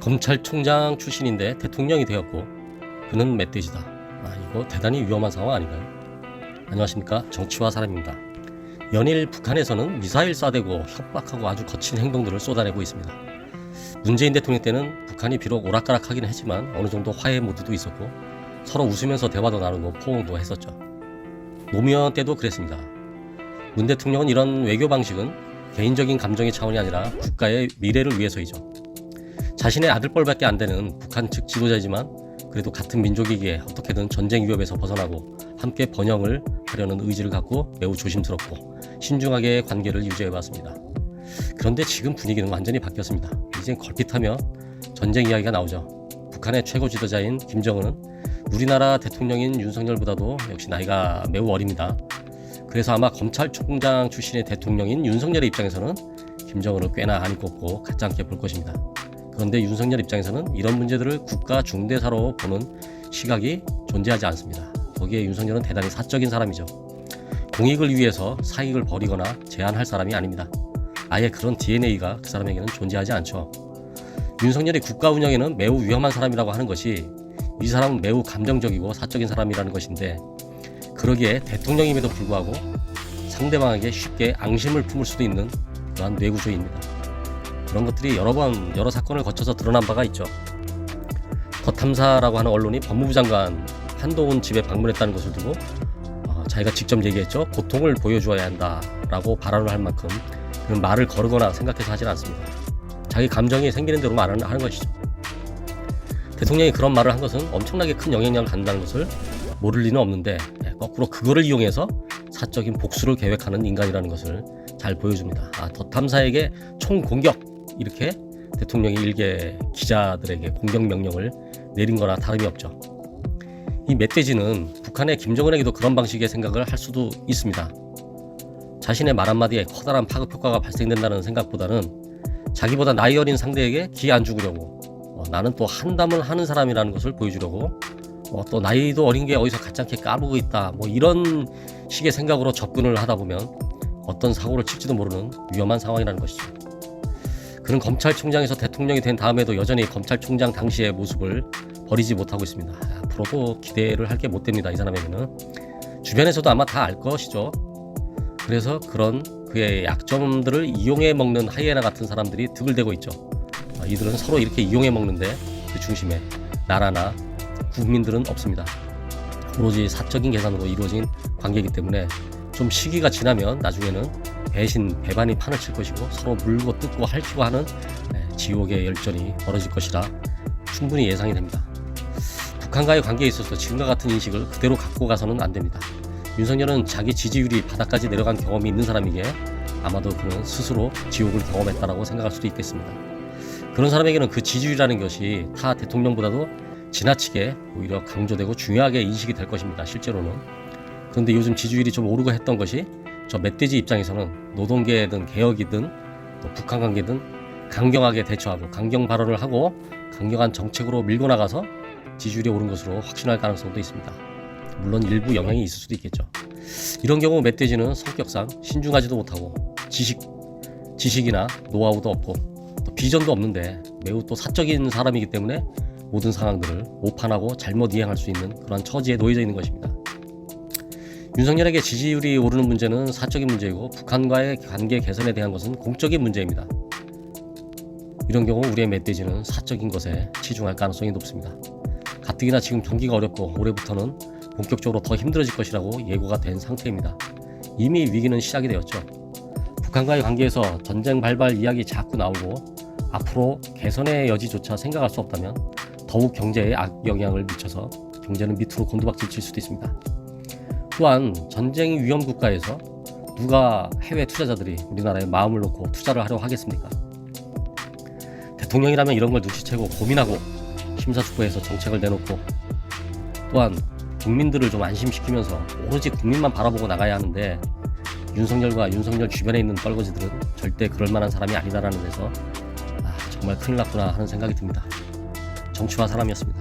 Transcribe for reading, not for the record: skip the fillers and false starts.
검찰총장 출신인데 대통령이 되었고 그는 멧돼지다. 이거 대단히 위험한 상황 아닌가요? 안녕하십니까, 정치와 사람입니다. 연일 북한에서는 미사일 쏴대고 협박하고 아주 거친 행동들을 쏟아내고 있습니다. 문재인 대통령 때는 북한이 비록 오락가락하긴 했지만 어느 정도 화해 모드도 있었고 서로 웃으면서 대화도 나누고 포옹도 했었죠. 노무현 때도 그랬습니다. 문 대통령은 이런 외교 방식은 개인적인 감정의 차원이 아니라 국가의 미래를 위해서이죠. 자신의 아들뻘밖에 안 되는 북한 측 지도자이지만 그래도 같은 민족이기에 어떻게든 전쟁 위협에서 벗어나고 함께 번영을 하려는 의지를 갖고 매우 조심스럽고 신중하게 관계를 유지해왔습니다. 그런데 지금 분위기는 완전히 바뀌었습니다. 이제 걸핏하며 전쟁 이야기가 나오죠. 북한의 최고 지도자인 김정은은 우리나라 대통령인 윤석열보다도 역시 나이가 매우 어립니다. 그래서 아마 검찰총장 출신의 대통령인 윤석열의 입장에서는 김정은을 꽤나 안이 꼽고 가짜않게 볼 것입니다. 그런데 윤석열 입장에서는 이런 문제들을 국가 중대사로 보는 시각이 존재하지 않습니다. 거기에 윤석열은 대단히 사적인 사람이죠. 공익을 위해서 사익을 버리거나 제한할 사람이 아닙니다. 아예 그런 DNA가 그 사람에게는 존재하지 않죠. 윤석열이 국가 운영에는 매우 위험한 사람이라고 하는 것이 이 사람은 매우 감정적이고 사적인 사람이라는 것인데, 그러기에 대통령임에도 불구하고 상대방에게 쉽게 앙심을 품을 수도 있는 그러한 뇌구조입니다. 그런 것들이 여러 사건을 거쳐서 드러난 바가 있죠. 더 탐사라고 하는 언론이 법무부 장관 한동훈 집에 방문했다는 것을 두고 자기가 직접 얘기했죠. 고통을 보여주어야 한다라고 발언을 할 만큼 그런 말을 거르거나 생각해서 하지는 않습니다. 자기 감정이 생기는 대로 말을 하는 것이죠. 대통령이 그런 말을 한 것은 엄청나게 큰 영향력을 갖는다는 것을 모를 리는 없는데, 거꾸로 그거를 이용해서 사적인 복수를 계획하는 인간이라는 것을 잘 보여줍니다. 더 탐사에게 총공격, 이렇게 대통령이 일개 기자들에게 공격 명령을 내린 거나 다름이 없죠. 이 멧돼지는 북한의 김정은에게도 그런 방식의 생각을 할 수도 있습니다. 자신의 말 한마디에 커다란 파급 효과가 발생된다는 생각보다는 자기보다 나이 어린 상대에게 기 안 죽으려고 나는 또 한담을 하는 사람이라는 것을 보여주려고 또 나이도 어린 게 어디서 가짜게 까부고 있다, 이런 식의 생각으로 접근을 하다 보면 어떤 사고를 칠지도 모르는 위험한 상황이라는 것이죠. 그는 검찰총장에서 대통령이 된 다음에도 여전히 검찰총장 당시의 모습을 버리지 못하고 있습니다. 앞으로도 기대를 할 게 못 됩니다. 이 사람에게는 주변에서도 아마 다 알 것이죠. 그래서 그런 그의 약점들을 이용해 먹는 하이에나 같은 사람들이 득을 대고 있죠. 이들은 서로 이렇게 이용해 먹는데 그 중심에 나라나 국민들은 없습니다. 오로지 사적인 계산으로 이루어진 관계이기 때문에 좀 시기가 지나면 나중에는 배반이 판을 칠 것이고 서로 물고 뜯고 핥히고 하는 지옥의 열전이 벌어질 것이라 충분히 예상이 됩니다. 북한과의 관계에 있어서 지금과 같은 인식을 그대로 갖고 가서는 안 됩니다. 윤석열은 자기 지지율이 바닥까지 내려간 경험이 있는 사람이기에 아마도 그는 스스로 지옥을 경험했다라고 생각할 수도 있겠습니다. 그런 사람에게는 그 지지율이라는 것이 타 대통령보다도 지나치게 오히려 강조되고 중요하게 인식이 될 것입니다. 실제로는. 그런데 요즘 지지율이 좀 오르고 했던 것이 저 멧돼지 입장에서는 노동계든 개혁이든 또 북한 관계든 강경하게 대처하고 강경 발언을 하고 강경한 정책으로 밀고 나가서 지지율이 오른 것으로 확신할 가능성도 있습니다. 물론 일부 영향이 있을 수도 있겠죠. 이런 경우 멧돼지는 성격상 신중하지도 못하고 지식이나 노하우도 없고 또 비전도 없는데 매우 또 사적인 사람이기 때문에 모든 상황들을 오판하고 잘못 이행할 수 있는 그런 처지에 놓여져 있는 것입니다. 윤석열에게 지지율이 오르는 문제는 사적인 문제이고 북한과의 관계 개선에 대한 것은 공적인 문제입니다. 이런 경우 우리의 멧돼지는 사적인 것에 치중할 가능성이 높습니다. 가뜩이나 지금 경기가 어렵고 올해부터는 본격적으로 더 힘들어질 것이라고 예고가 된 상태입니다. 이미 위기는 시작이 되었죠. 북한과의 관계에서 전쟁 발발 이야기 자꾸 나오고 앞으로 개선의 여지조차 생각할 수 없다면 더욱 경제에 악영향을 미쳐서 경제는 밑으로 곤두박질 칠 수도 있습니다. 또한 전쟁 위험 국가에서 누가 해외 투자자들이 우리나라에 마음을 놓고 투자를 하려고 하겠습니까? 대통령이라면 이런 걸 눈치채고 고민하고 심사숙고해서 정책을 내놓고 또한 국민들을 좀 안심시키면서 오로지 국민만 바라보고 나가야 하는데 윤석열과 윤석열 주변에 있는 뻘거지들은 절대 그럴 만한 사람이 아니다라는 데서 정말 큰일 났구나 하는 생각이 듭니다. 정치와 사람이었습니다.